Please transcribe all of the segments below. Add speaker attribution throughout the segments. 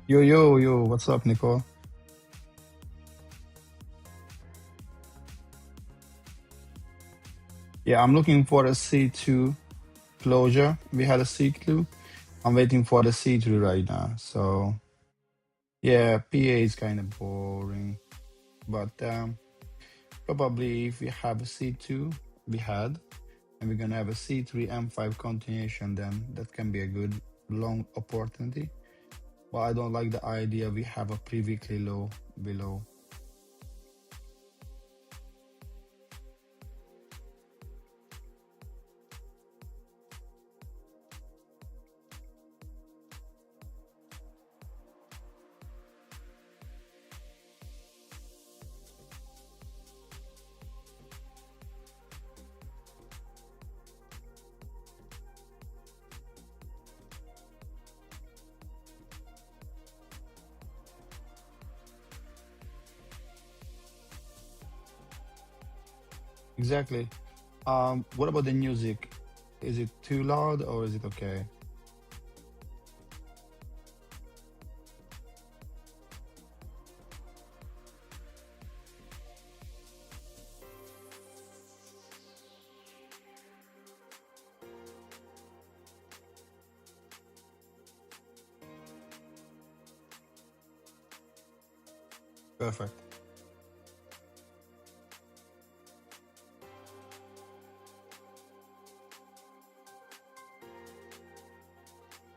Speaker 1: Yo, what's up, Nicole? Yeah, I'm looking for a C2 closure. We had a C2. I'm waiting for the C3 right now. So, yeah, PA is kind of boring. But probably if we have a C2, we had, and we're going to have a C3 M5 continuation, then that can be a good long opportunity. But I don't like the idea we have a pre-weekly low below. Exactly. What about the music? Is it too loud or is it okay? Perfect.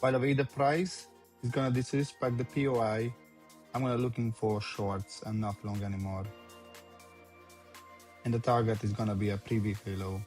Speaker 1: By the way, the price is gonna disrespect the POI. I'm gonna looking for shorts and not long anymore. And the target is gonna be a pre-weekly low.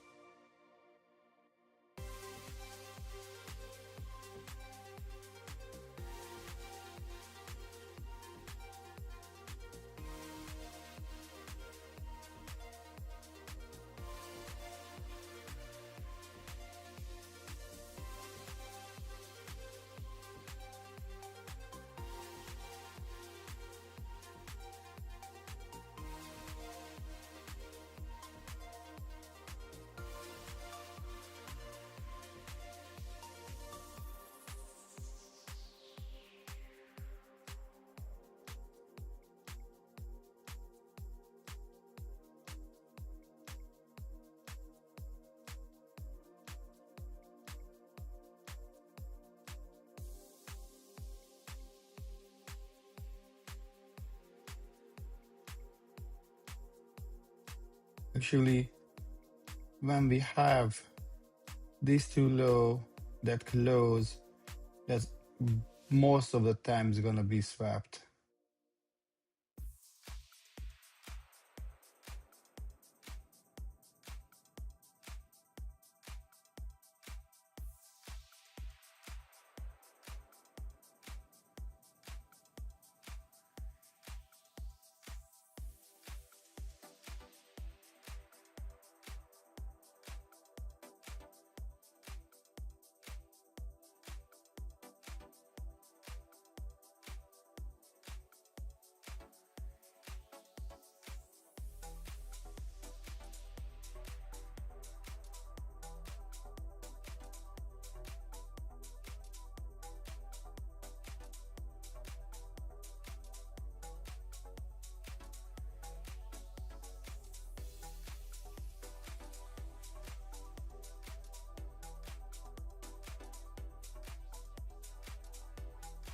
Speaker 1: Actually, when we have these two low that close, that's most of the time is gonna be swapped.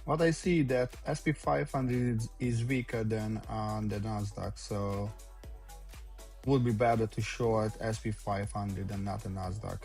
Speaker 1: What I see that SP 500 is weaker than the Nasdaq, so would be better to short SP 500 and not the Nasdaq.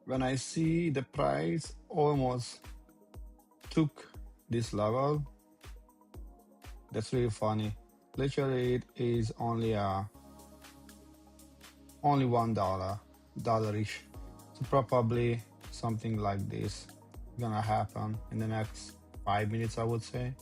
Speaker 1: when I see the price almost took this level, that's really funny. Literally, it is only only $1, dollarish. So probably something like this gonna happen in the next 5 minutes, I would say.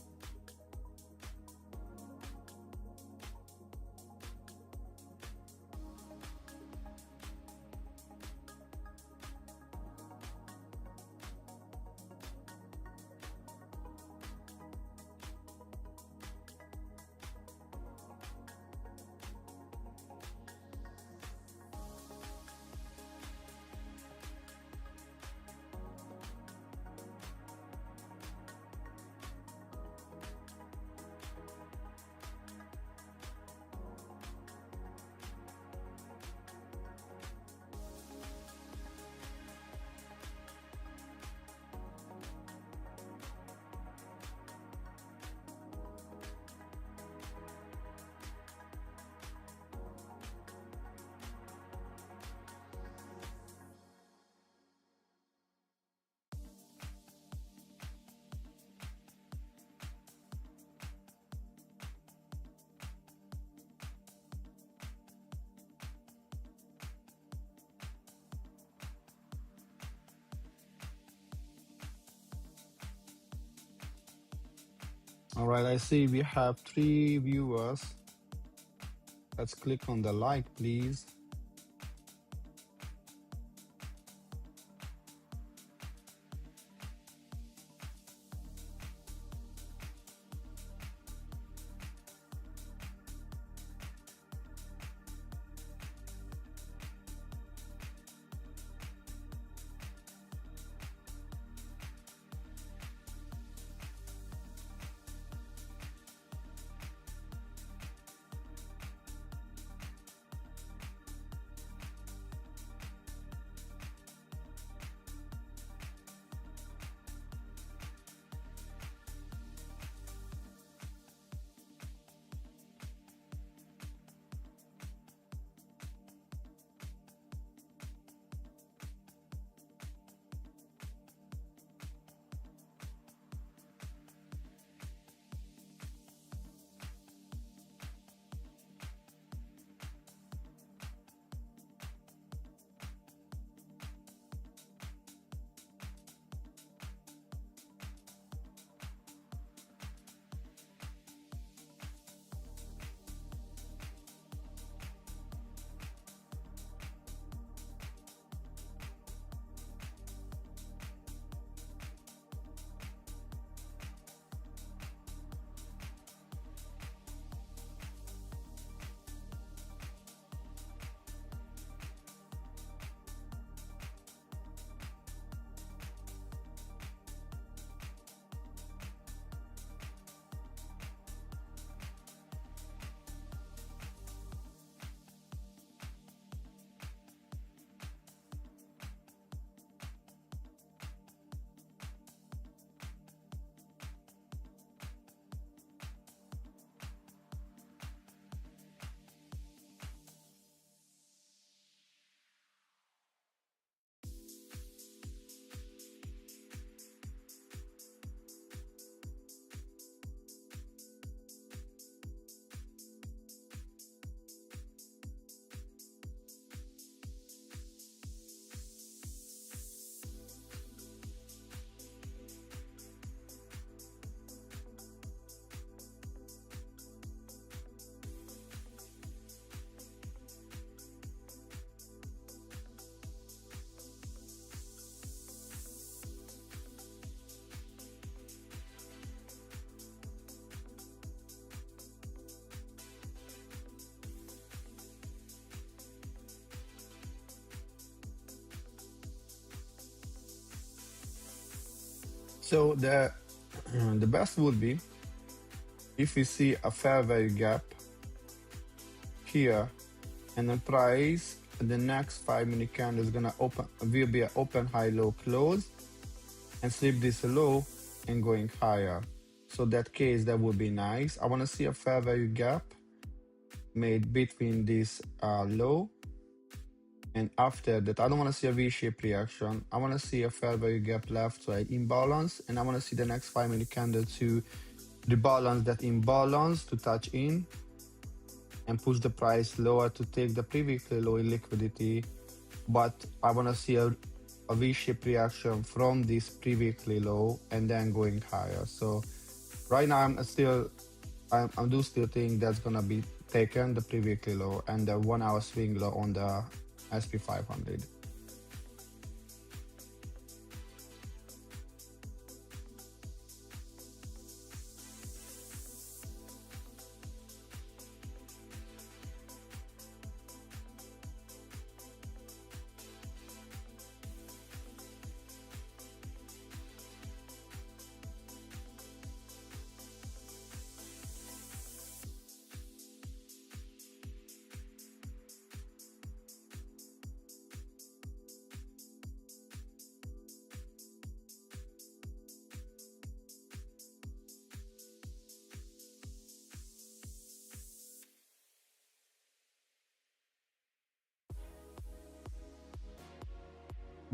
Speaker 1: All right, I see we have 3 viewers. Let's click on the like, please. So the best would be if we see a fair value gap here, and the price the next 5 minute candle is gonna open, will be an open high low close and slip this low and going higher. So that case, that would be nice. I want to see a fair value gap made between this low And after that, I don't want to see a V-shaped reaction. I want to see a fair value gap left, so an imbalance, and I want to see the next 5-minute candle to rebalance that imbalance to touch in and push the price lower to take the previously low in liquidity. But I want to see a V-shaped reaction from this previously low and then going higher. So right now I do still think that's gonna be taken, the previously low and the 1 hour swing low on the SP 500.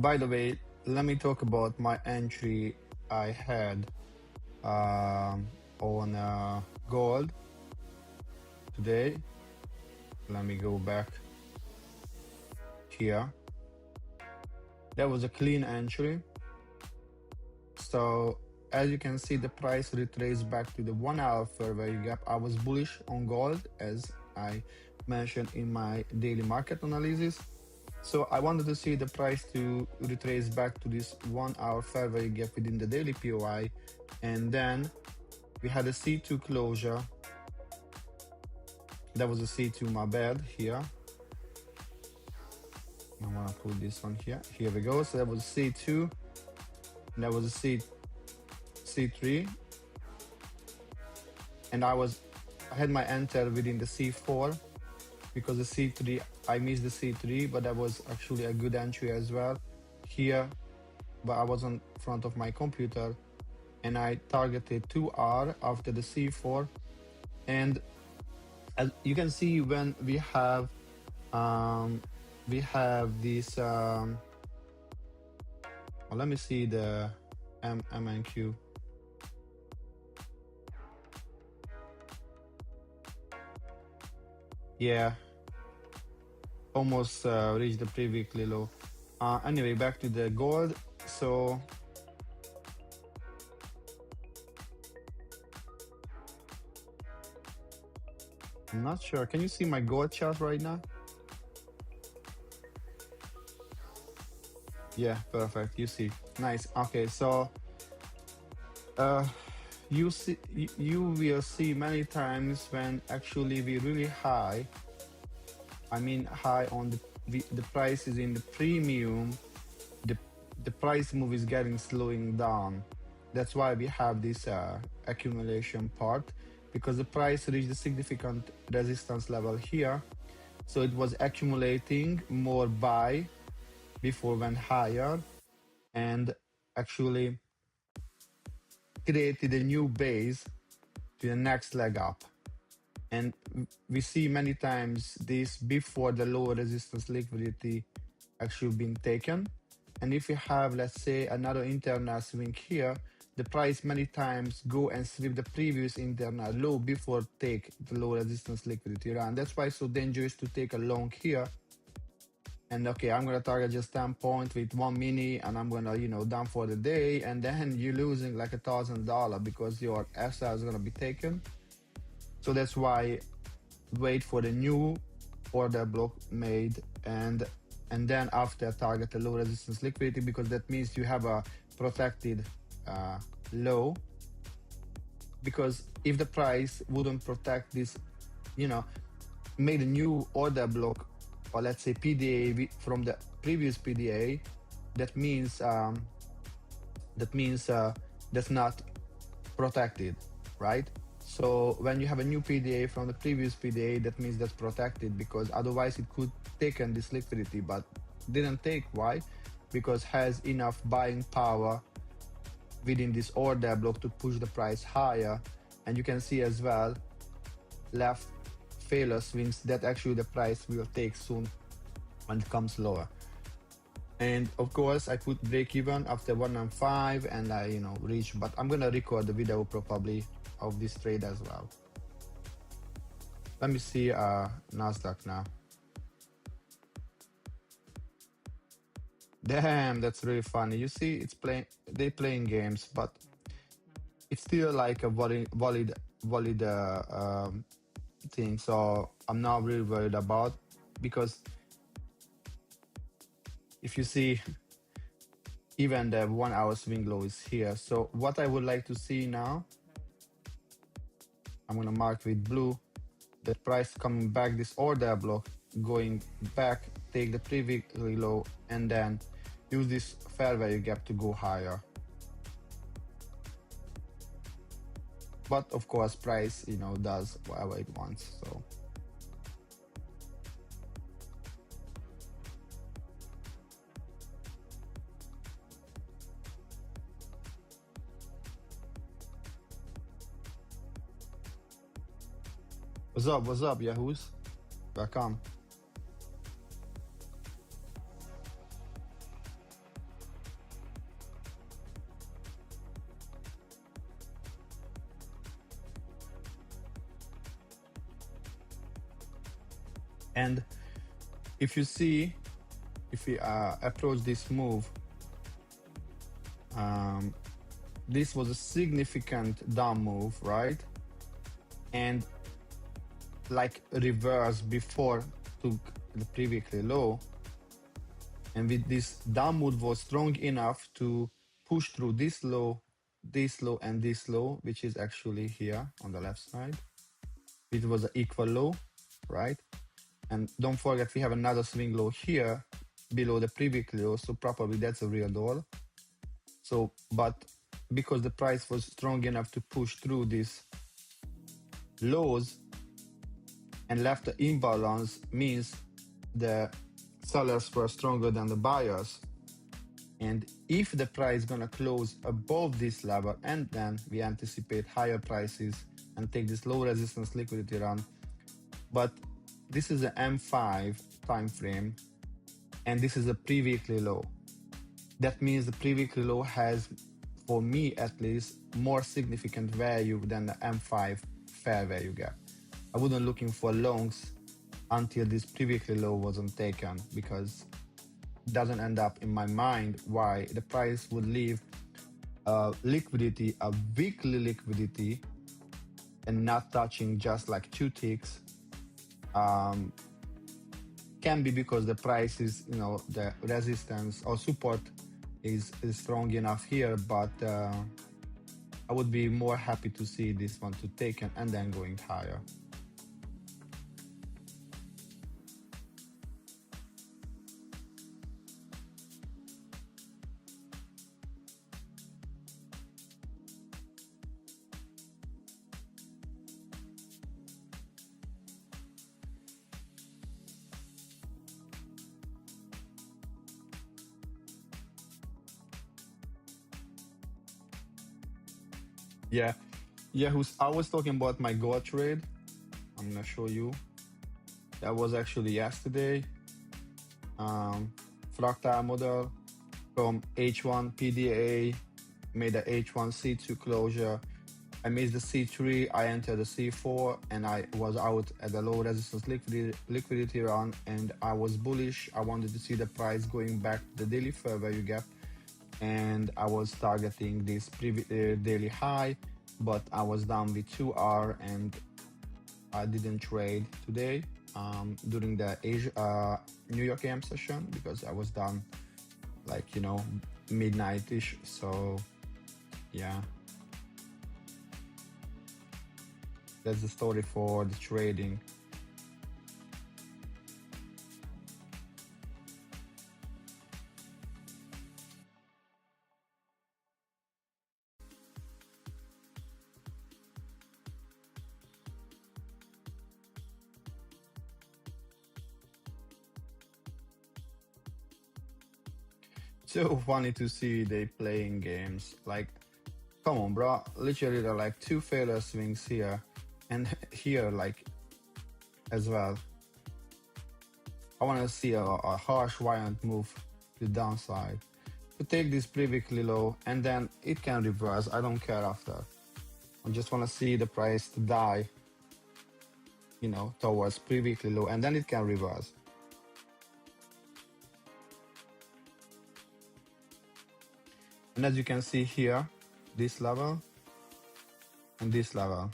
Speaker 1: By the way, let me talk about my entry I had on gold today. Let me go back here. That was a clean entry. So as you can see, the price retraced back to the 1 hour fair value gap. I was bullish on gold, as I mentioned in my daily market analysis. So I wanted to see the price to retrace back to this 1 hour fair value gap within the daily POI. And then we had a C2 closure. That was a C2, my bad, here. I'm gonna put this one here. Here we go. So that was C2. And that was a C3. And I had my enter within the C4 because the C3, I missed the C3, but that was actually a good entry as well here. But I was in front of my computer and I targeted 2R after the C4. And as you can see, when we have this, well, let me see the MNQ. Yeah, almost reached the previously low. Anyway, back to the gold. So I'm not sure. Can you see my gold chart right now? Yeah, perfect. You see, nice. Okay, so you will see many times when actually we really high. I mean, high on the price is in the premium. The price move is slowing down. That's why we have this accumulation part, because the price reached a significant resistance level here. So it was accumulating more buy before went higher and actually created a new base to the next leg up. And we see many times this before the lower resistance liquidity actually been taken. And if you have, let's say, another internal swing here, the price many times go and sweep the previous internal low before take the low resistance liquidity run. That's why it's so dangerous to take a long here. And okay, I'm gonna target just 10 points with 1 mini and I'm gonna, down for the day, and then you're losing like $1,000 because your SR is gonna be taken. So that's why wait for the new order block made and then after target the low resistance liquidity, because that means you have a protected low. Because if the price wouldn't protect this, made a new order block, or let's say PDA from the previous PDA, that means that's not protected, right? So when you have a new PDA from the previous PDA, that means that's protected, because otherwise it could taken this liquidity, but didn't take. Why? Because has enough buying power within this order block to push the price higher. And you can see as well left failure swings that actually the price will take soon and it comes lower. And of course, I put break even after 195 and I, reach, but I'm gonna record the video probably of this trade as well. Let me see Nasdaq now. Damn, that's really funny. You see, they're playing games, but it's still like a valid thing. So I'm not really worried about, because if you see, even the 1 hour swing low is here. So what I would like to see now, I'm gonna mark with blue, the price coming back, this order block going back, take the pre-weekly low, and then use this fair value gap to go higher. But of course, price, does whatever it wants. So what's up, Yahoos? Welcome. And if you see, if we approach this move, this was a significant down move, right? And like reverse before took the pre-weekly low, and with this down move was strong enough to push through this low, and this low, which is actually here on the left side. It was an equal low, right? And don't forget, we have another swing low here below the pre-weekly low, so probably that's a real door. So, but because the price was strong enough to push through these lows and left the imbalance, means the sellers were stronger than the buyers. And if the price is gonna close above this level, and then we anticipate higher prices and take this low resistance liquidity run. But this is an M5 time frame, and this is a pre-weekly low. That means the pre-weekly low has, for me at least, more significant value than the M5 fair value gap. I wasn't looking for longs until this pre-weekly low wasn't taken, because it doesn't end up in my mind why the price would leave liquidity, a weekly liquidity, and not touching just like 2 ticks. Can be because the price is, the resistance or support is strong enough here, but I would be more happy to see this one to take and then going higher. Yeah, I was talking about my gold trade. I'm gonna show you. That was actually yesterday. Fractal model from H1 PDA, made a H1 C2 closure. I missed the C3, I entered the C4, and I was out at the low resistance liquidity run, and I was bullish. I wanted to see the price going back to the daily fair value gap, and I was targeting this daily high, but I was down with 2R, and I didn't trade today during the New York AM session, because I was done like, midnight-ish. So yeah, that's the story for the trading. So funny to see they playing games. Like, come on, bro. Literally, there are like 2 failure swings here, and here, like, as well. I want to see a harsh violent move to the downside. To take this pre-weekly low, and then it can reverse. I don't care after. I just want to see the price to die, towards pre-weekly low, and then it can reverse. And as you can see here, this level and this level.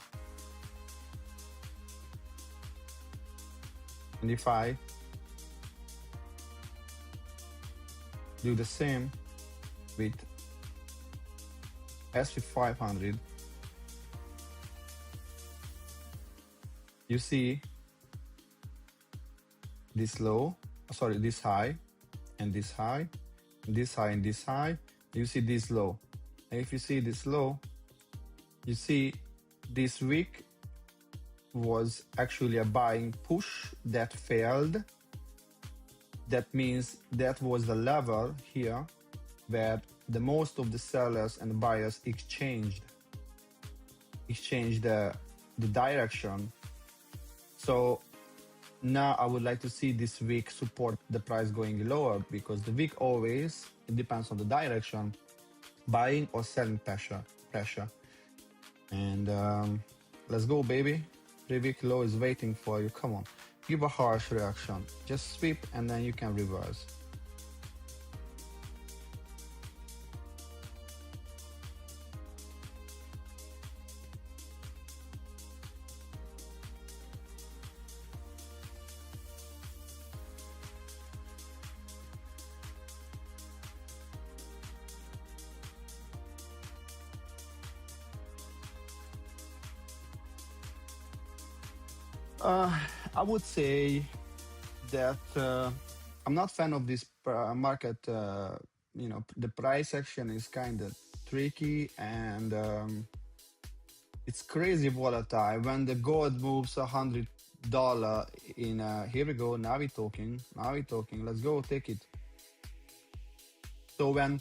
Speaker 1: And if I do the same with S&P 500, you see this low, sorry, this high, and this high, and this high, and this high. You see this low. And if you see this low, you see this week was actually a buying push that failed. That means that was the level here where the most of the sellers and buyers exchanged the direction. So now I would like to see this week support the price going lower, because the week always, it depends on the direction, buying or selling pressure. And let's go, baby. Pre-week low is waiting for you. Come on, give a harsh reaction. Just sweep and then you can reverse. I would say that I'm not fan of this market. The price action is kind of tricky, and it's crazy volatile. When the gold moves $100 in here we go. Now we're talking. Let's go take it. So when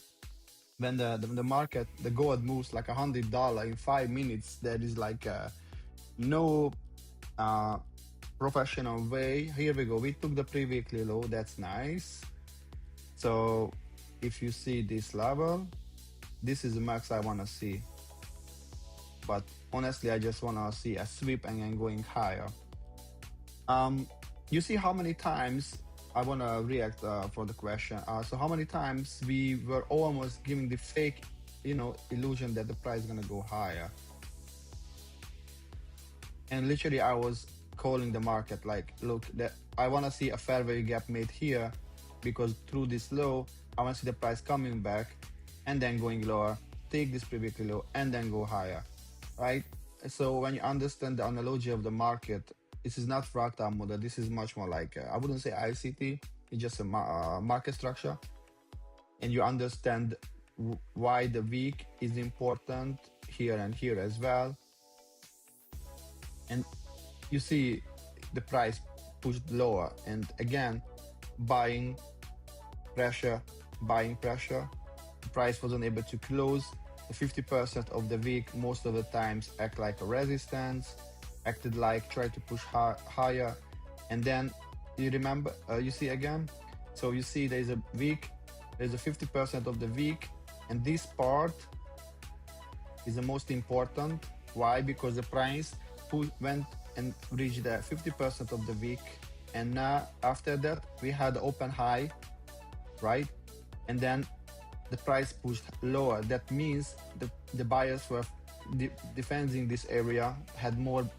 Speaker 1: the market, the gold moves like $100 in 5 minutes, there is like no professional way. Here we go. We took the pre-weekly low. That's nice. So if you see this level, this is the max I want to see. But honestly, I just want to see a sweep and then going higher. You see how many times I want to react for the question. So how many times we were almost giving the fake, illusion that the price is going to go higher. And literally I was calling the market like, look, that I want to see a fair value gap made here, because through this low, I want to see the price coming back and then going lower, take this pre-weekly low and then go higher, right? So when you understand the analogy of the market, this is not fractal model. This is much more like, I wouldn't say ICT, it's just a market structure. And you understand why the week is important here and here as well. And you see the price pushed lower, and again, buying pressure. The price wasn't able to close. The 50% of the week, most of the times, act like a resistance, acted like try to push higher. And then you remember, you see again. So you see there's a week, there's a 50% of the week, and this part is the most important. Why? Because the price went and reached the 50% of the week, and now after that we had the open high, right? And then the price pushed lower. That means the buyers were defending this area, had more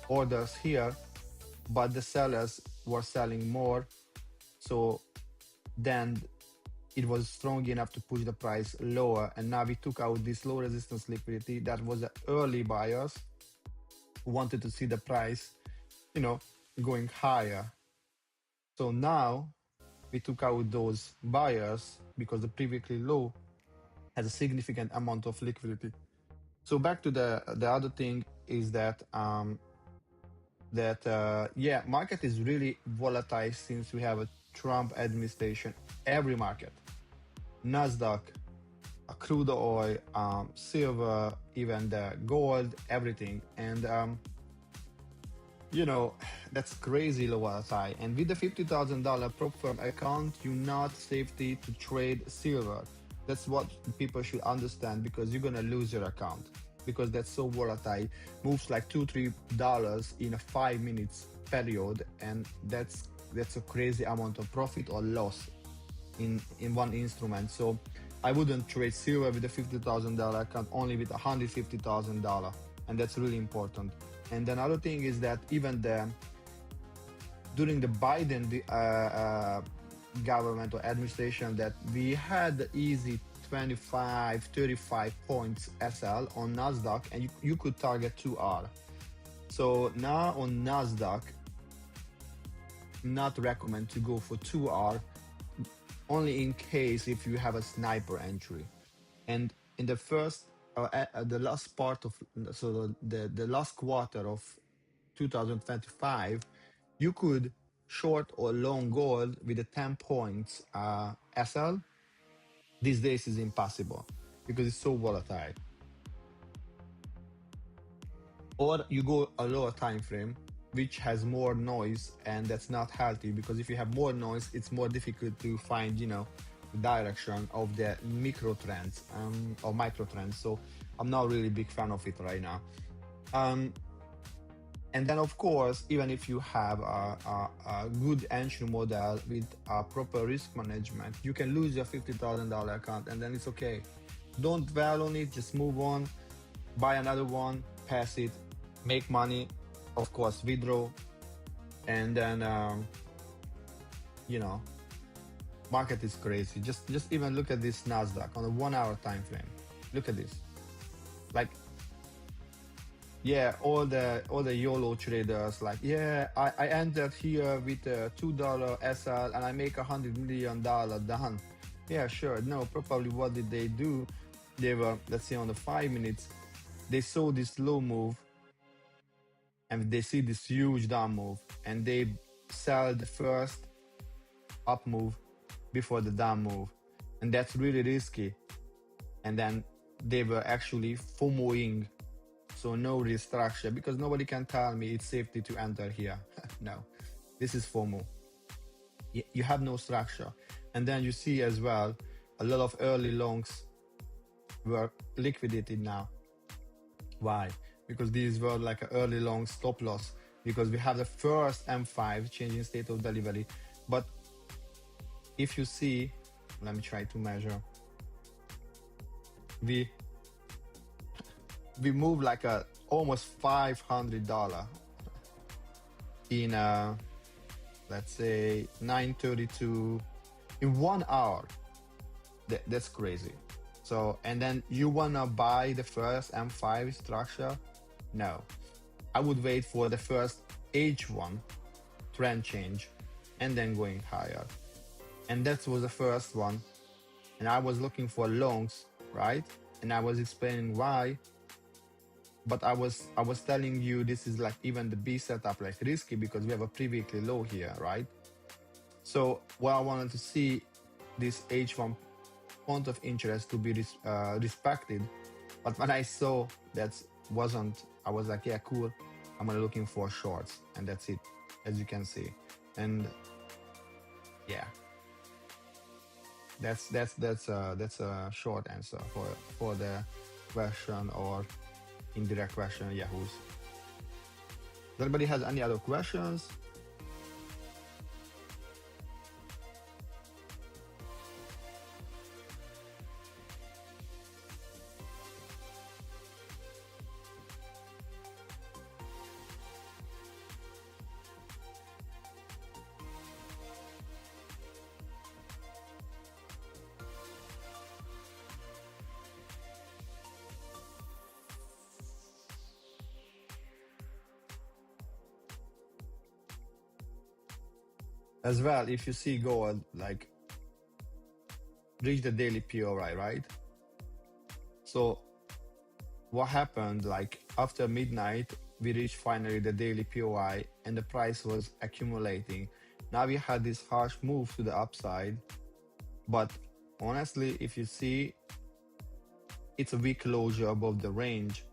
Speaker 1: orders here, but the sellers were selling more. So then it was strong enough to push the price lower, and now we took out this low resistance liquidity. That was the early buyers who wanted to see the price going higher. So now we took out those buyers because the pre-weekly low has a significant amount of liquidity. So back to the other thing is that market is really volatile since we have a Trump administration. Every market, Nasdaq, crude oil, silver, even the gold, everything. And That's crazy low volatile. And with the $50,000 prop firm account, you're not safety to trade silver. That's what people should understand, because you're gonna lose your account because that's so volatile. Moves like $2-3 in a 5 minutes period, and that's a crazy amount of profit or loss in one instrument. So I wouldn't trade silver with a $50,000 account, only with $150,000, and that's really important. And another thing is that even during the Biden government or administration, that we had the easy 25, 35 points SL on Nasdaq, and you could target 2R. So now on Nasdaq, not recommend to go for 2R, only in case if you have a sniper entry. And in the the last part of, so the last quarter of 2025, you could short or long gold with a 10 points SL. These days is impossible because it's so volatile. Or you go a lower time frame, which has more noise, and that's not healthy, because if you have more noise, it's more difficult to find, the direction of the micro trends or micro trends. So I'm not really big fan of it right now. And then, of course, even if you have a good entry model with a proper risk management, you can lose your $50,000 account, and then it's okay. Don't dwell on it, just move on, buy another one, pass it, make money, of course, withdraw, and then, market is crazy. Just even look at this Nasdaq on a 1 hour time frame. Look at this. Like, yeah, all the YOLO traders, like, yeah, I entered here with a $2 SL and I make $100 million done. Yeah, sure. No, probably what did they do? They were, let's say on the 5 minutes, they saw this low move and they see this huge down move, and they sell the first up move before the down move. And that's really risky. And then they were actually FOMOing. So no risk structure, because nobody can tell me it's safety to enter here. No, this is FOMO. You have no structure. And then you see as well, a lot of early longs were liquidated now. Why? Because these were like an early long stop loss, because we have the first M5 changing state of delivery. But if you see, let me try to measure. We move like almost $500 in let's say 932 in 1 hour. That's crazy. So, and then you wanna buy the first M5 structure? No, I would wait for the first H1 trend change and then going higher. And that was the first one, and I was looking for longs, right? And I was explaining why. But I was telling you, this is like even the B setup, like risky, because we have a pre-weekly low here, right? So what I wanted to see, this H1 point of interest to be respected. But when I saw that wasn't, I was like, yeah, cool, I'm looking for shorts, and that's it, as you can see. And yeah, that's a short answer for the question, or indirect question, Yahoo's. If anybody has any other questions? As well, if you see gold like reach the daily POI, right? So what happened, like after midnight, we reached finally the daily POI, and the price was accumulating. Now we had this harsh move to the upside, but honestly, if you see, it's a weak closure above the range,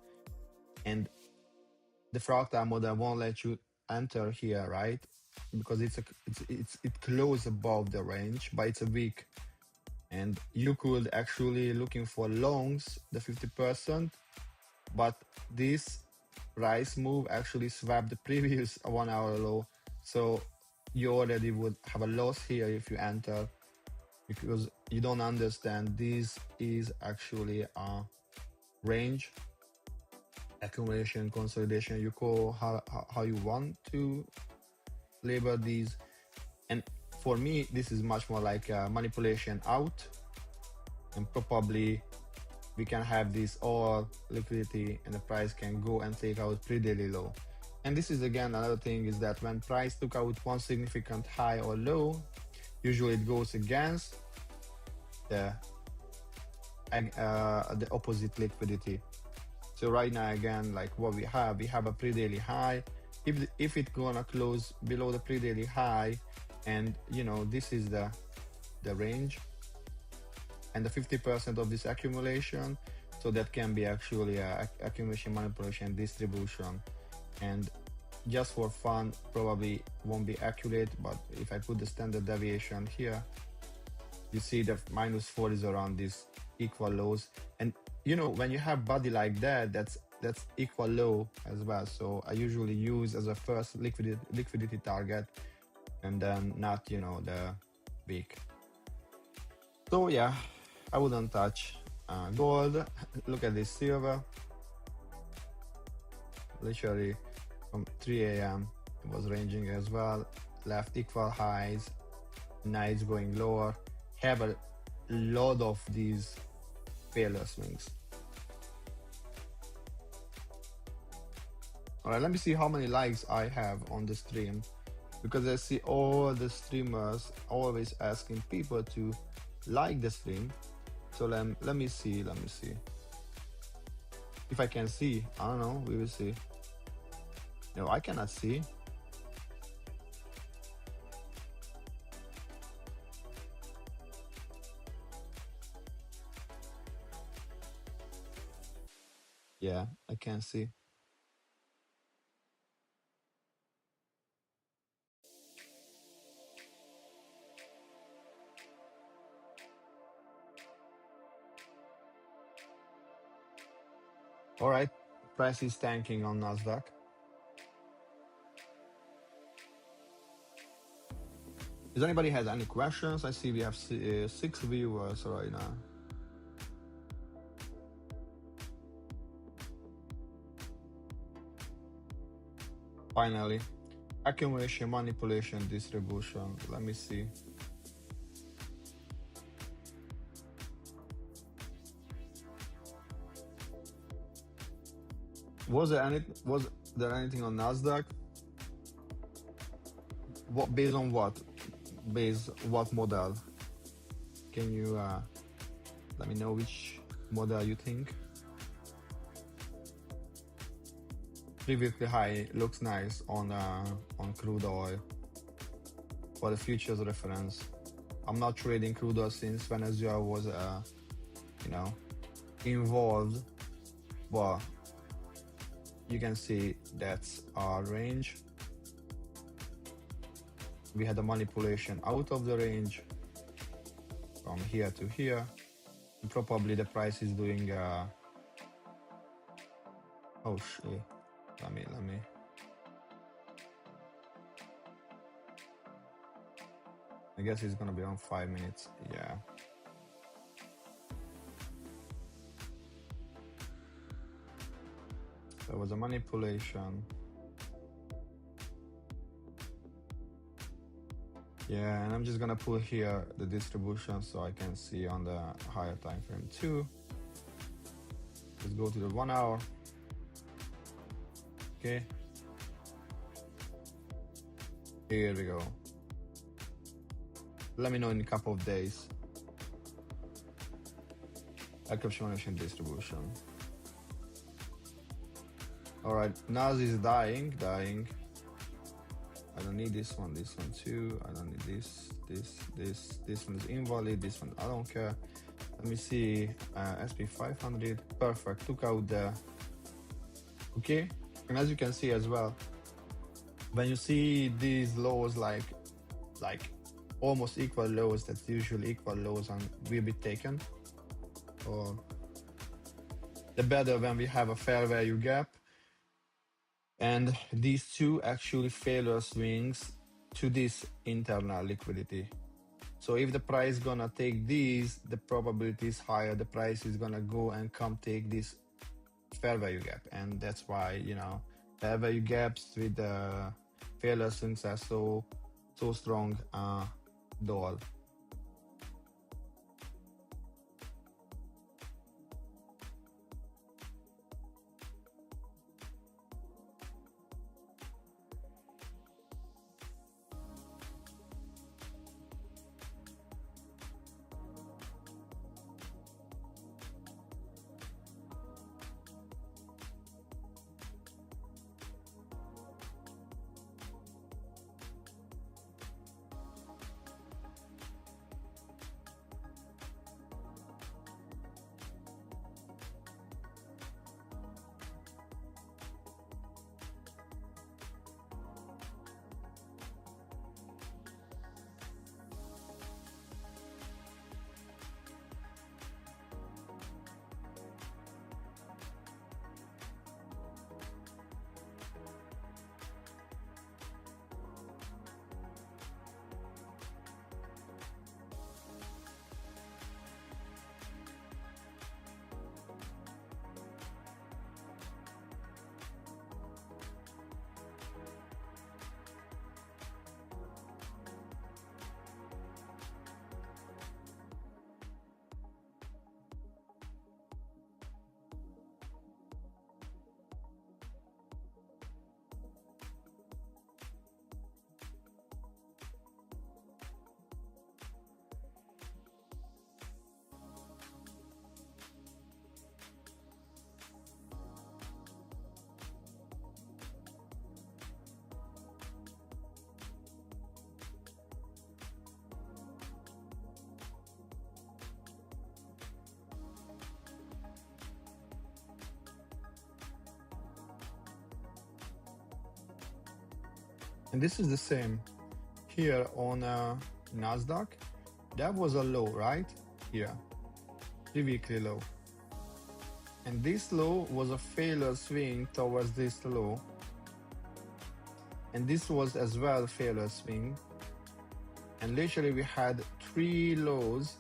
Speaker 1: and the fractal model won't let you enter here, right? Because it close above the range, but it's a weak, and you could actually looking for longs the 50%, but this price move actually swapped the previous 1 hour low, so you already would have a loss here if you enter, because you don't understand this is actually a range, accumulation, consolidation, you call how you want to label these. And for me, this is much more like a manipulation out, and probably we can have this all liquidity and the price can go and take out pre-daily low. And this is again another thing, is that when price took out one significant high or low, usually it goes against the opposite liquidity. So right now, again, like what we have a pre-daily high. If it's gonna close below the pre-daily high, and this is the range and the 50% of this accumulation, so that can be actually a accumulation, manipulation, distribution. And just for fun, probably won't be accurate, but if I put the standard deviation here, you see the -4 is around this equal lows. And when you have body like that, that's equal low as well. So I usually use as a first liquidity target, and then not the weak. So yeah, I wouldn't touch gold. Look at this silver. Literally from 3 a.m. it was ranging as well, left equal highs, now it's going lower. Have a lot of these failure swings. All right, let me see how many likes I have on the stream, because I see all the streamers always asking people to like the stream. So let me see if I can see. I don't know, we will see. No, I cannot see. Yeah, I can see. All right, price is tanking on Nasdaq. Does anybody has any questions? I see we have 6 viewers right now. Finally, accumulation, manipulation, distribution. Let me see. Was there anything on Nasdaq? What based on what? Based what model? Can you let me know which model you think? Previously high looks nice on crude oil for the futures reference. I'm not trading crude oil since Venezuela was involved, but you can see that's our range. We had a manipulation out of the range from here to here, and probably the price is doing oh shit, let me I guess it's gonna be on 5 minutes. Yeah, there was a manipulation. Yeah, and I'm just gonna pull here the distribution so I can see on the higher time frame too. Let's go to the 1 hour. Okay, here we go. Let me know in a couple of days. Accumulation, distribution. All right, Nas is dying. I don't need this one too. I don't need this one is invalid, this one I don't care. Let me see, SP 500, perfect, took out the, okay. And as you can see as well, when you see these lows like almost equal lows, that's usually equal lows and will be taken, or the better when we have a fair value gap. And these two actually failure swings to this internal liquidity. So if the price gonna take these, the probability is higher. The price is gonna go and come take this fair value gap, and that's why, you know, fair value gaps with the failure swings are so strong. Dual. And this is the same here on Nasdaq. That was a low, right? Here, the weekly low. And this low was a failure swing towards this low. And this was as well failure swing. And literally we had three lows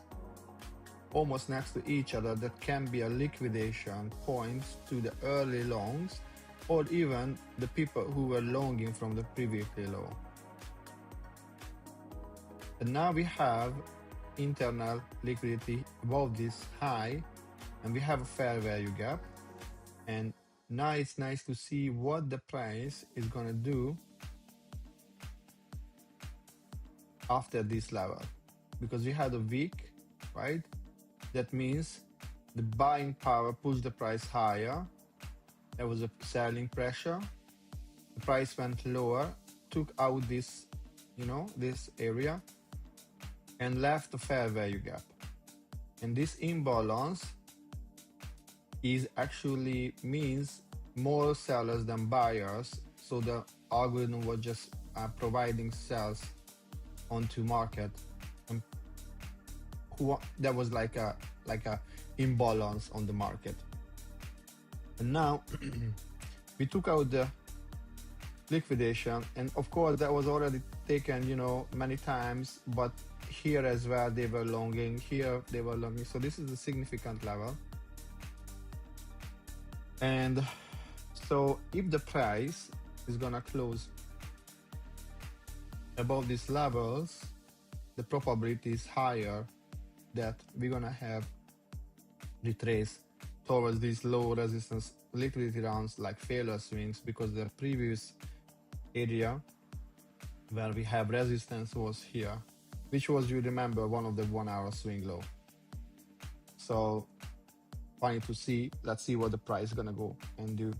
Speaker 1: almost next to each other that can be a liquidation points to the early longs, or even the people who were longing from the previously low. And now we have internal liquidity above this high, and we have a fair value gap. And now it's nice to see what the price is gonna do after this level, because we had a week, right? That means the buying power pushed the price higher. There was a selling pressure. The price went lower, took out this, you know, this area, and left a fair value gap. And this imbalance is actually means more sellers than buyers. So the algorithm was just providing sells onto market, and there was like a imbalance on the market. And now we took out the liquidation, and of course that was already taken, you know, many times, but here as well they were longing, here they were longing. So this is a significant level. And so if the price is gonna close above these levels, the probability is higher that we're gonna have retrace towards these low resistance liquidity rounds like failure swings, because the previous area where we have resistance was here, which was, you remember, one of the 1 hour swing low. So funny to see. Let's see what the price is gonna go and do.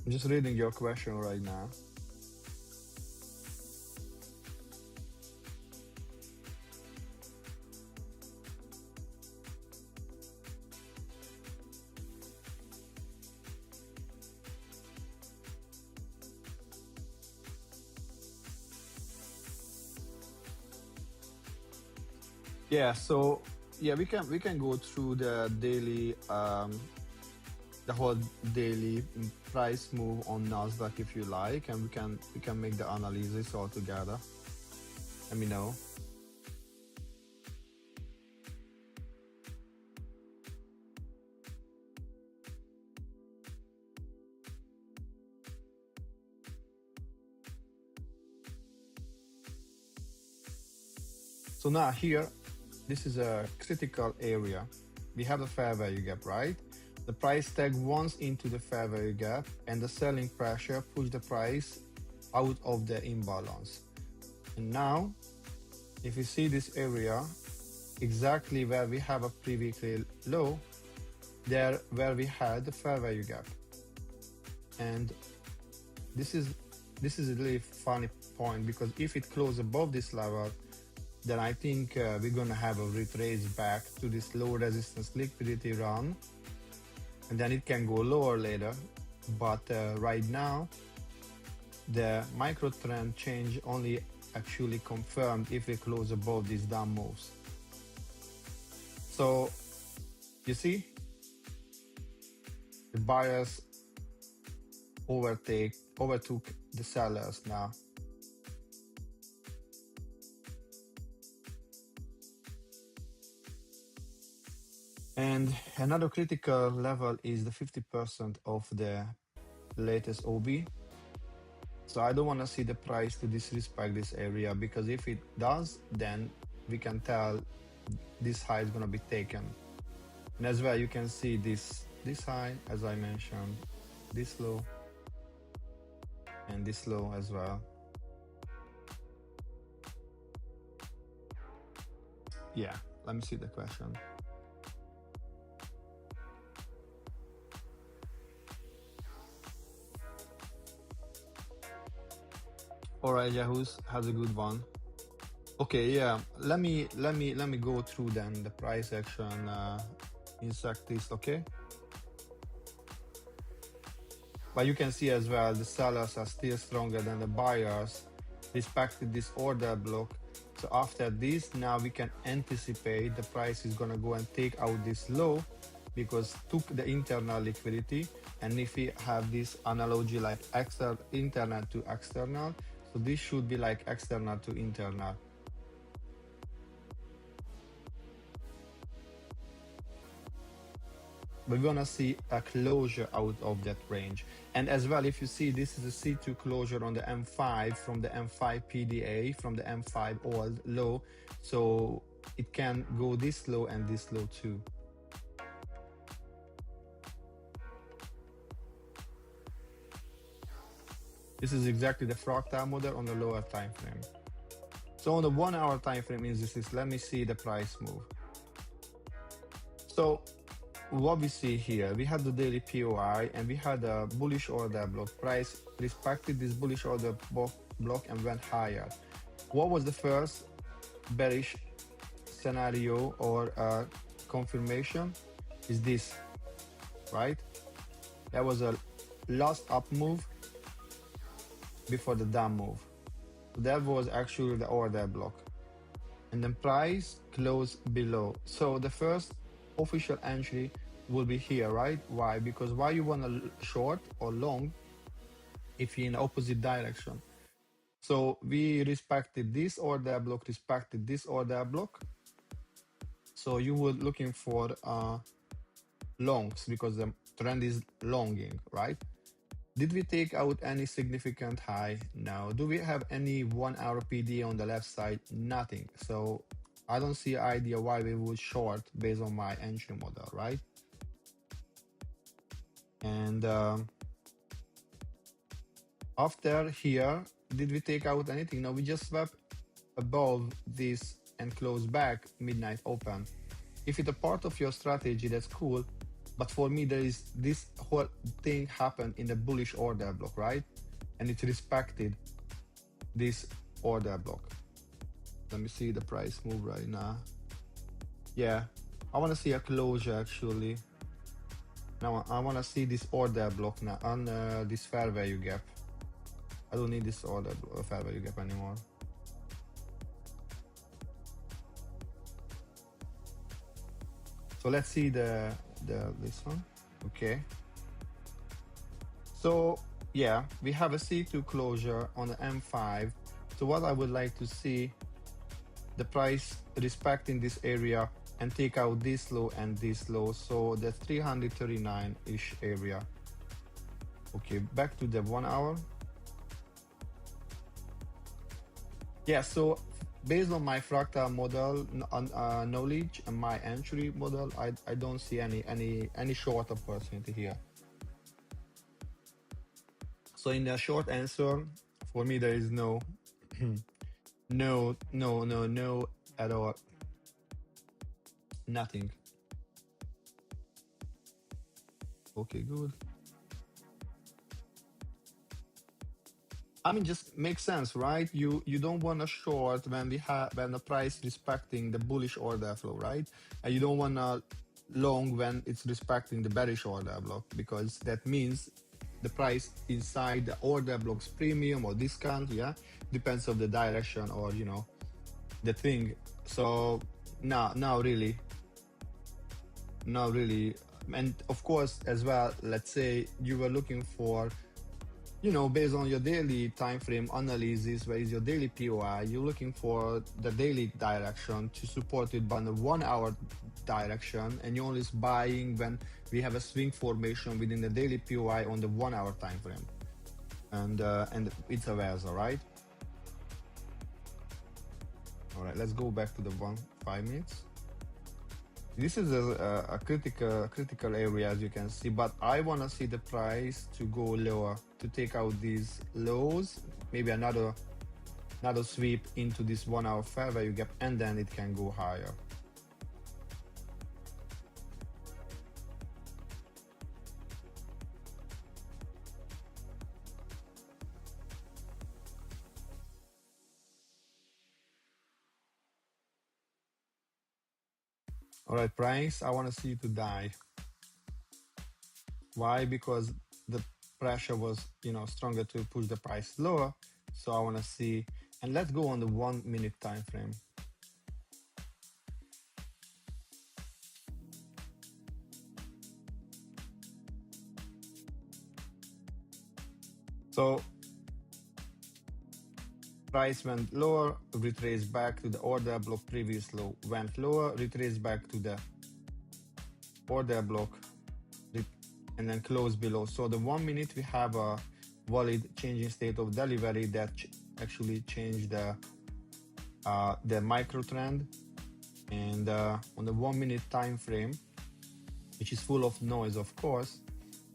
Speaker 1: I'm just reading your question right now. Yeah, so yeah, we can go through the daily the whole daily price move on Nasdaq if you like, and we can make the analysis all together. Let me know. So now here, this is a critical area. We have a fair value gap, right? The price tag once into the fair value gap, and the selling pressure push the price out of the imbalance. And now, if you see this area, exactly where we have a previous low, there where we had the fair value gap. And this is a really funny point, because if it closes above this level, then I think we're gonna have a retrace back to this low resistance liquidity run, and then it can go lower later. But right now, the micro trend change only actually confirmed if we close above these down moves. So you see, the buyers overtook the sellers now. And another critical level is the 50% of the latest OB. So I don't want to see the price to disrespect this area, because if it does, then we can tell this high is going to be taken. And as well, you can see this high, as I mentioned, this low, and this low as well. Yeah, let me see the question. All right, Yahoo's has a good one. Okay, yeah. Let me go through then the price action in this, okay? But you can see as well the sellers are still stronger than the buyers, respected this order block. So after this, now we can anticipate the price is gonna go and take out this low, because took the internal liquidity. And if we have this analogy like internal to external, so this should be like external to internal. We're gonna see a closure out of that range. And as well, if you see, this is a C2 closure on the M5 from the M5 PDA, from the M5 old low. So it can go this low and this low too. This is exactly the fractal model on the lower time frame. So on the 1 hour time frame indices, let me see the price move. So what we see here, we had the daily POI and we had a bullish order block. Price respected this bullish order block and went higher. What was the first bearish scenario or confirmation? Is this, right? That was a last up move before the down move. So that was actually the order block. And then price closed below. So the first official entry will be here, right? Why? Because why you want to short or long if you're in the opposite direction? So we respected this order block, respected this order block. So you were looking for longs because the trend is longing, right? Did we take out any significant high? No. Do we have any 1 hour PD on the left side? Nothing. So I don't see an idea why we would short based on my entry model, right? And after here, did we take out anything? No, we just swept above this and close back midnight open. If it's a part of your strategy, that's cool. But for me, there is this whole thing happened in the bullish order block, right? And it respected this order block. Let me see the price move right now. Yeah, I want to see a closure actually. Now I want to see this order block now on this fair value gap. I don't need this order fair value gap anymore. So let's see the this one. Okay. So yeah, we have a C2 closure on the M5. So what I would like to see, the price respecting this area and take out this low and this low. So the 339-ish area. Okay, back to the 1 hour. Yeah, so based on my fractal model knowledge and my entry model, I don't see any short opportunity here. So in the short answer, for me there is no no at all. Nothing. Okay, good. I mean, just makes sense, right? You don't want to short when the price respecting the bullish order flow, right? And you don't want to long when it's respecting the bearish order block, because that means the price inside the order block's premium or discount, yeah, depends of the direction or the thing. So now really, and of course as well, let's say you were looking for, based on your daily time frame analysis, where is your daily POI, you're looking for the daily direction to support it by the 1 hour direction, and you're only buying when we have a swing formation within the daily POI on the 1 hour time frame, and it's a versa, right? All right, let's go back to the 5 minutes. This is a critical area, as you can see, but I want to see the price to go lower, to take out these lows, maybe another sweep into this 1 hour fair value gap, and then it can go higher. All right, price, I want to see you to die. Why? Because the pressure was, stronger to push the price lower. So I want to see, and let's go on the 1 minute time frame. So price went lower, retraced back to the order block previous low, went lower, retraced back to the order block, and then close below. So the 1 minute we have a valid changing state of delivery that actually changed the micro trend. And on the 1 minute time frame, which is full of noise, of course,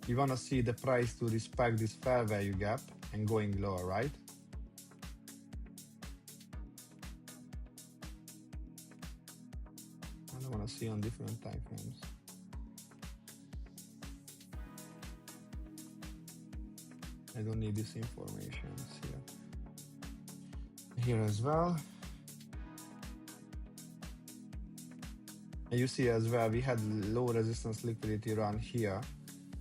Speaker 1: you want to see the price to respect this fair value gap and going lower, right? I want to see on different time frames. I don't need this information here as well. And you see as well, we had low resistance liquidity run here,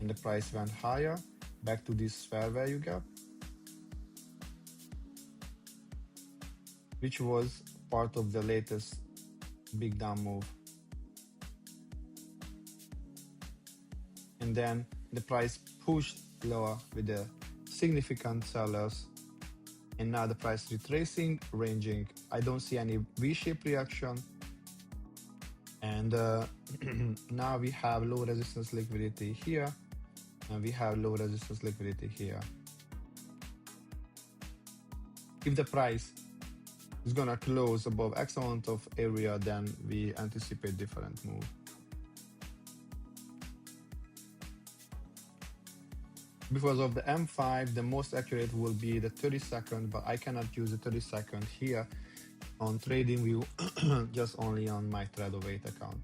Speaker 1: and the price went higher, back to this fair value gap, which was part of the latest big down move. And then the price pushed lower with the significant sellers, and now the price retracing, ranging. I don't see any V-shaped reaction, and now we have low resistance liquidity here, and we have low resistance liquidity here. If the price is gonna close above X amount of area, then we anticipate different move. Because of the M5, the most accurate will be the 30-second, but I cannot use the 30-second here on trading view, just only on my Trade of 8 account.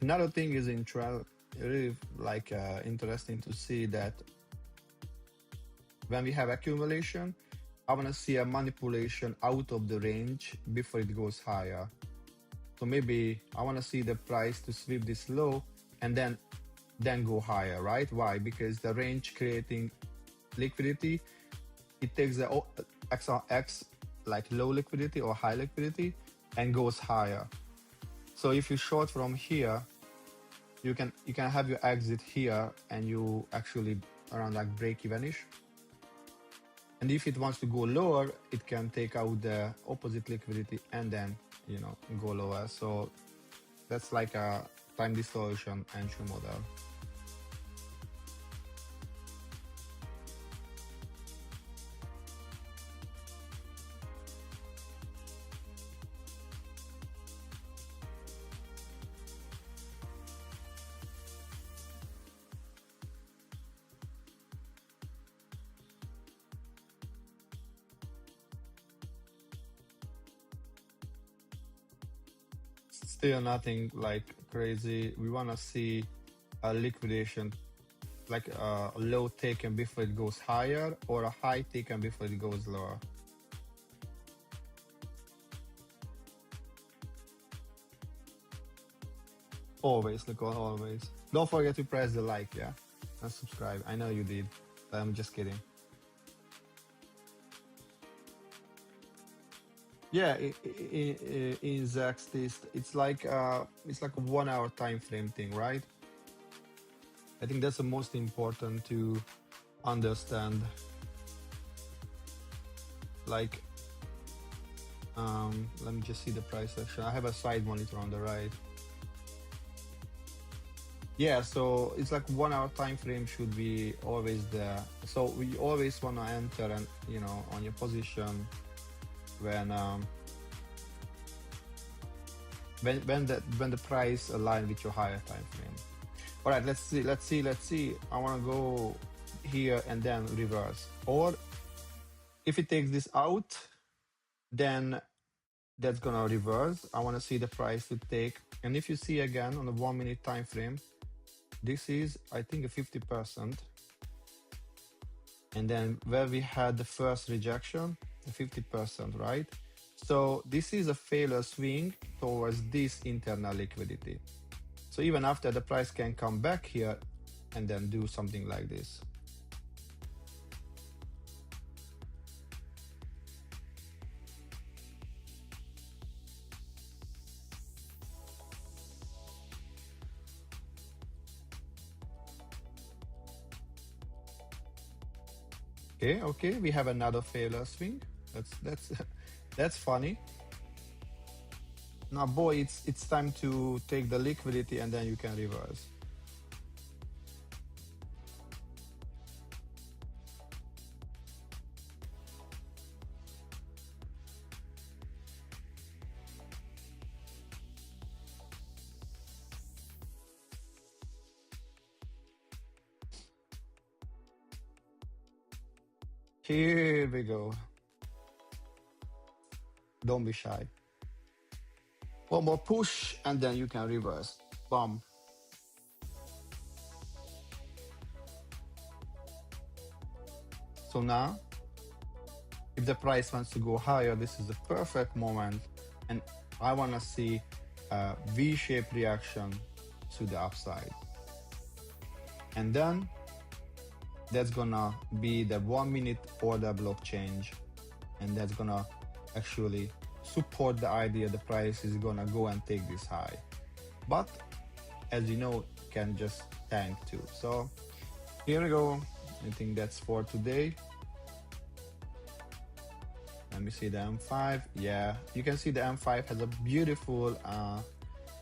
Speaker 1: Another thing is really like interesting to see that when we have accumulation, I want to see a manipulation out of the range before it goes higher. So maybe I want to see the price to sweep this low and then go higher, right? Why? Because the range creating liquidity, it takes the X on X, like low liquidity or high liquidity, and goes higher. So if you short from here, you can have your exit here and you actually around like break evenish. And if it wants to go lower, it can take out the opposite liquidity and then, go lower. So that's like a time distortion entry model. Still nothing like crazy. We want to see a liquidation, like a low taken before it goes higher or a high taken before it goes lower. Always, Nicole, always. Don't forget to press the like, yeah? And subscribe. I know you did. I'm just kidding. Yeah, in Zach's list, it's like a 1 hour time frame thing, right? I think that's the most important to understand. Like, let me just see the price action. I have a side monitor on the right. Yeah, so it's like 1 hour time frame should be always there. So we always want to enter and on your position when the price align with your higher time frame. All right, let's see. I want to go here and then reverse. Or if it takes this out, then that's gonna reverse. I want to see the price to take. And if you see again on the 1 minute time frame, this is, I think, a 50%. And then where we had the first rejection, the 50%, right? So this is a failure swing towards this internal liquidity. So even after, the price can come back here and then do something like this. Okay, we have another failure swing. That's funny. Now, boy, it's time to take the liquidity and then you can reverse. Here we go. Don't be shy. One more push and then you can reverse. Bam. So now, if the price wants to go higher, this is a perfect moment. And I want to see a V-shaped reaction to the upside. And then that's gonna be the 1 minute order block change. And that's gonna actually support the idea the price is gonna go and take this high. But as you know, can just tank too. So here we go. I think that's for today. Let me see the M5. Yeah, you can see the M5 has a beautiful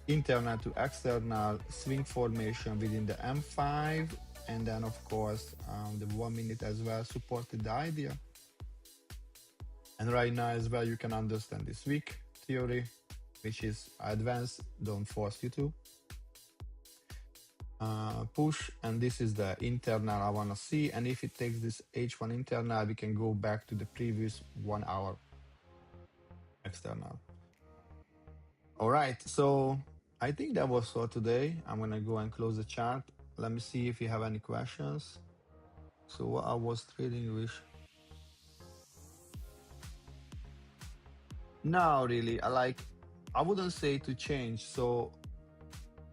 Speaker 1: internal to external swing formation within the M5. And then of course, the 1 minute as well supported the idea. And right now as well, you can understand this week theory, which is advanced, don't force you to. Push, and this is the internal I want to see. And if it takes this H1 internal, we can go back to the previous 1 hour external. All right, so I think that was for today. I'm gonna go and close the chat. Let me see if you have any questions. So what I was trading with. No, really. I wouldn't say to change. So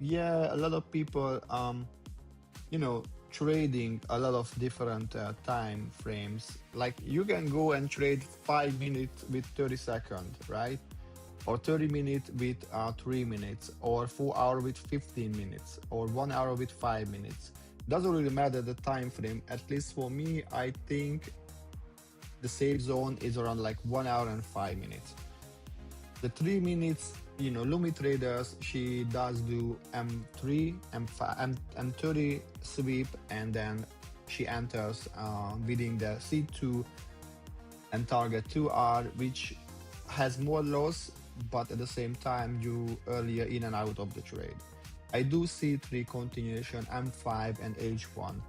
Speaker 1: yeah, a lot of people trading a lot of different time frames. Like you can go and trade 5 minutes with 30 seconds, right? Or 30 minutes with 3 minutes, or 4 hour with 15 minutes, or 1 hour with 5 minutes. Doesn't really matter the time frame. At least for me, I think the safe zone is around like 1 hour and 5 minutes. The 3 minutes, Lumi traders, she does do M3, M5, M30 sweep, and then she enters within the C2 and target 2R, which has more loss, but at the same time, you earlier in and out of the trade. I do C3 continuation, M5, and H1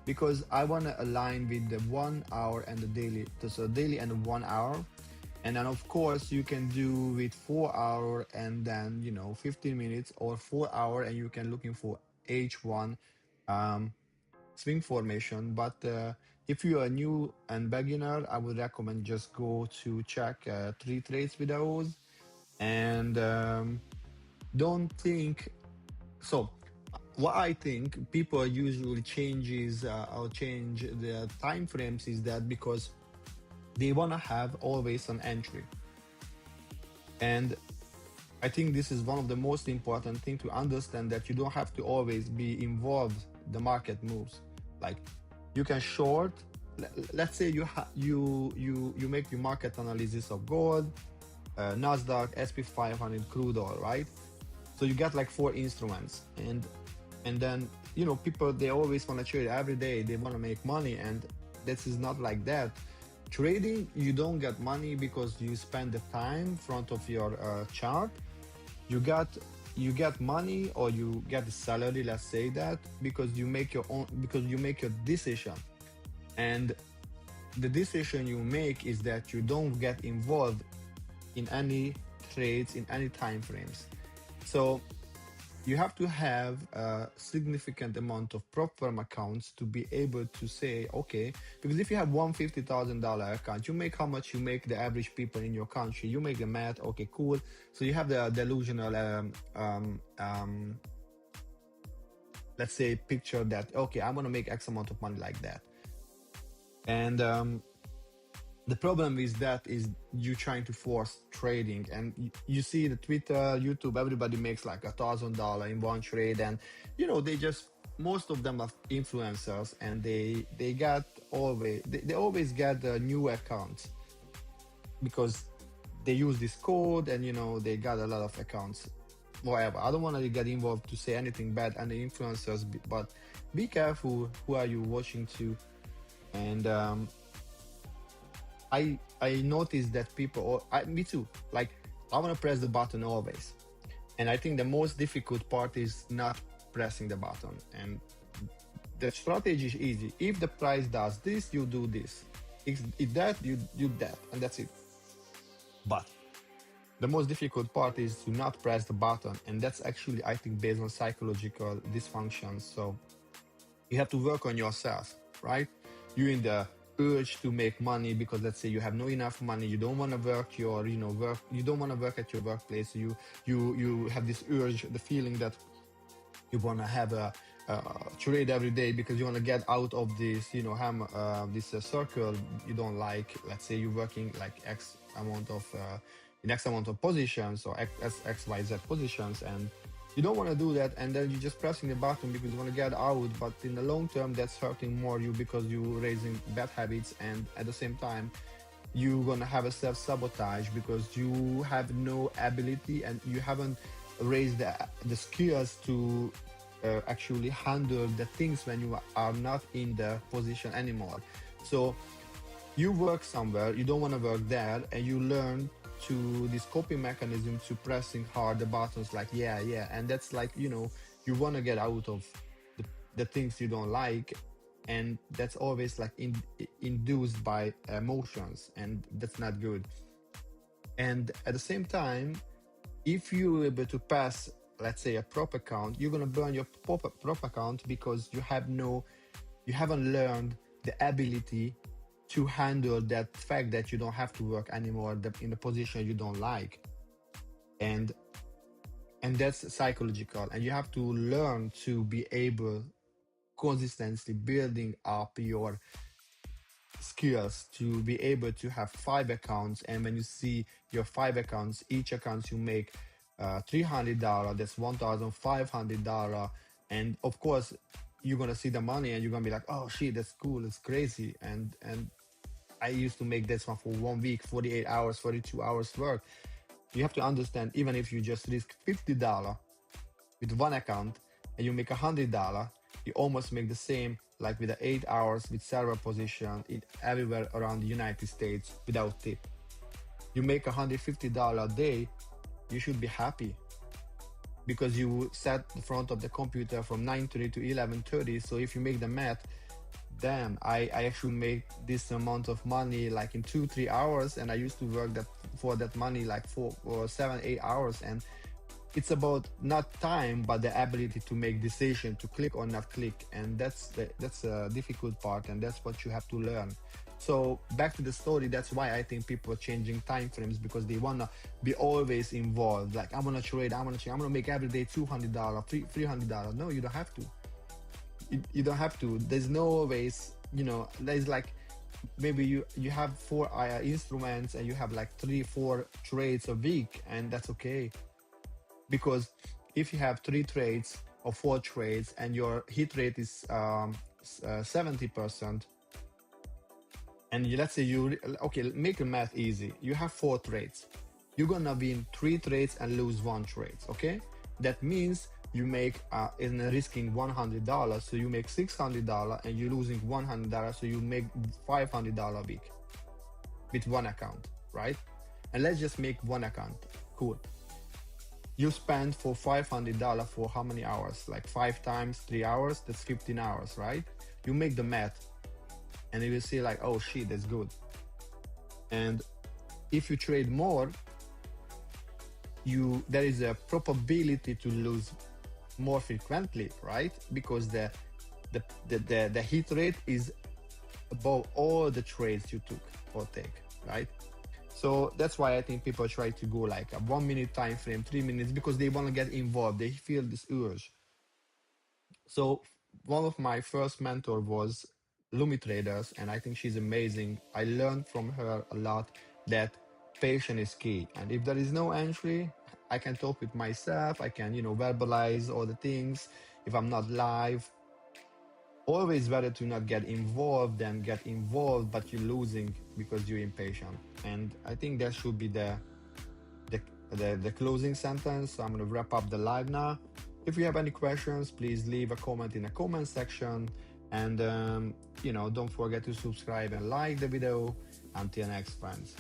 Speaker 1: because I want to align with the 1 hour and the daily, so daily and the 1 hour. And then of course you can do with 4 hour and then 15 minutes, or 4 hour and you can looking for H1 swing formation. But if you are new and beginner, I would recommend just go to check 3 trades videos and don't think so. What I think people usually changes or change the time frames is that because they want to have always an entry. And I think this is one of the most important thing to understand, that you don't have to always be involved the market moves. Like you can short. Let's say you make your market analysis of gold, Nasdaq, SP 500, crude oil, right? So you get like 4 instruments, and then people, they always want to trade every day. They want to make money, and this is not like that. Trading, you don't get money because you spend the time in front of your chart. You get money, or you get the salary, let's say that, because you make your decision. And the decision you make is that you don't get involved in any trades in any time frames. So you have to have a significant amount of prop firm accounts to be able to say, okay, because if you have $150,000 account, you make how much you make the average people in your country. You make the math, okay, cool. So you have the delusional, let's say, picture that, okay, I'm gonna make X amount of money like that. And the problem is that is you trying to force trading, and you see the Twitter, YouTube, everybody makes like $1,000 in one trade, and they just, most of them are influencers, and they always get new accounts because they use this code, and they got a lot of accounts. Whatever. I don't want to get involved to say anything bad and the influencers, but be careful who are you watching to. And I noticed that people, me too, like I want to press the button always. And I think the most difficult part is not pressing the button. And the strategy is easy. If the price does this, you do this. If that, you do that, and that's it. But the most difficult part is to not press the button. And that's actually, I think, based on psychological dysfunctions. So you have to work on yourself, right? You're in the urge to make money because, let's say, you have no enough money, you don't want to work your work, you don't want to work at your workplace. You have this urge, the feeling that you want to have a trade every day because you want to get out of this this circle you don't like. Let's say you're working like X amount of in X amount of positions, or XYZ positions, and you don't want to do that, and then you're just pressing the button because you want to get out. But in the long term, that's hurting more you because you're raising bad habits, and at the same time you're gonna have a self-sabotage because you have no ability and you haven't raised the skills to actually handle the things when you are not in the position anymore. So you work somewhere, you don't want to work there, and you learn to this coping mechanism to pressing hard the buttons, like yeah, and that's like you want to get out of the things you don't like, and that's always like induced by emotions, and that's not good. And at the same time, if you're able to pass let's say a prop account, you're gonna burn your prop account because you haven't learned the ability to handle that fact that you don't have to work anymore in a position you don't like. And that's psychological, and you have to learn to be able consistently building up your skills to be able to have 5 accounts. And when you see your 5 accounts, each account you make $300, that's $1,500. And of course you're gonna see the money and you're gonna be like, oh shit, that's cool, it's crazy. And I used to make this one for 1 week, 48 hours, 42 hours work. You have to understand, even if you just risk $50 with one account and you make $100, you almost make the same like with the 8 hours with server position in everywhere around the United States without tip. You make $150 a day, you should be happy because you sat in front of the computer from 9:30 to 11:30. So if you make the math, damn, I actually make this amount of money like in 2-3 hours, and I used to work for that money like 4 or 7-8 hours. And it's about not time but the ability to make decision, to click or not click. And that's a difficult part, and that's what you have to learn. So back to the story, that's why I think people are changing time frames, because they want to be always involved. Like, I want to trade, I'm going to make every day $200, $300. No, you don't have to. You don't have to. There's no always, there's like maybe you have 4 instruments and you have like 3-4 trades a week, and that's okay. Because if you have 3 trades or 4 trades and your hit rate is 70%, and let's say make the math easy. You have 4 trades. You're gonna win 3 trades and lose 1 trade, okay? That means you make in risking $100, so you make $600, and you're losing $100, so you make $500 a week with one account, right? And let's just make one account. Cool. You spend for $500 for how many hours? Like 5 times 3 hours, that's 15 hours, right? You make the math and you will see like, oh shit, that's good. And if you trade more, there is a probability to lose more frequently, right? Because the hit rate is above all the trades you took or take, right? So that's why I think people try to go like a 1 minute time frame, 3 minutes, because they want to get involved. They feel this urge. So one of my first mentor was Lumi Traders, and I think she's amazing. I learned from her a lot that patience is key. And if there is no entry, I can talk with myself. I can, verbalize all the things. If I'm not live, always better to not get involved than get involved but you're losing because you're impatient. And I think that should be the closing sentence. So I'm going to wrap up the live now. If you have any questions, please leave a comment in the comment section, and don't forget to subscribe and like the video. Until next, friends.